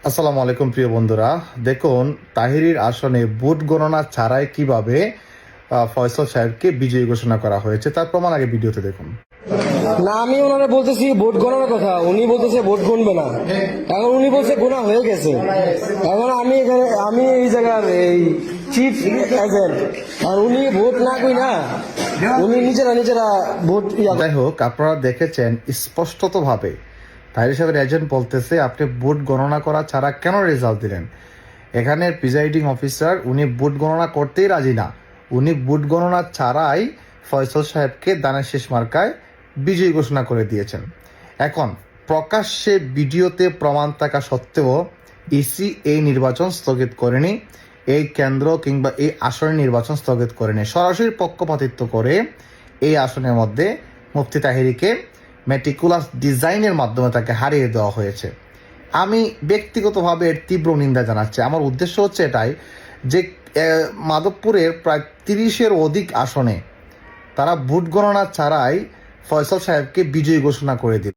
আসসালামু আলাইকুম প্রিয় বন্ধুরা, দেখুন তাহিরির আসনে ভোট গণনা ছাড়াই কিভাবে ফয়সাল সাহেবকে বিজয়ী ঘোষণা করা হয়েছে তার প্রমাণ আগে ভিডিওতে দেখুন। না, আমি ওনারা বলতেছি ভোট গণনার কথা, উনি বলতেছে ভোট গণবে না। এখন উনি বলছে গোনা হয়ে গেছে। এখন আমি এই জায়গার এই চিফ এজেন্ট, আর উনি ভোট না কই না, উনি নিজেরা ভোট যাই হোক, আপনারা দেখেছেন স্পষ্টতভাবে তাহির সাহেবের এজেন্ট বলতেছে আপনি ভোট গণনা করা ছাড়া কেন রেজাল্ট দিলেন। এখানে প্রিজাইডিং অফিসার উনি ভোট গণনা করতেই রাজি না, উনি ভোট গণনা ছাড়াই ফয়সাল সাহেবকে দানের শেষ মার্কায় বিজয়ী ঘোষণা করে দিয়েছেন। এখন প্রকাশ্যে ভিডিওতে প্রমাণ থাকা সত্ত্বেও ইসি এই নির্বাচন স্থগিত করেনি, এই কেন্দ্র কিংবা এই আসনের নির্বাচন স্থগিত করেনি, সরাসরি পক্ষপাতিত্ব করে এই আসনের মধ্যে মুফতি তাহিরিকে মেটিকুলাস ডিজাইনের মাধ্যমে তাকে হারিয়ে দেওয়া হয়েছে। আমি ব্যক্তিগতভাবে এর তীব্র নিন্দা জানাচ্ছি। আমার উদ্দেশ্য হচ্ছে এটাই যে মাধবপুরের প্রায় 30-এর অধিক আসনে তারা ভোট গণনা ছাড়াই ফয়সাল সাহেবকে বিজয়ী ঘোষণা করে দিল।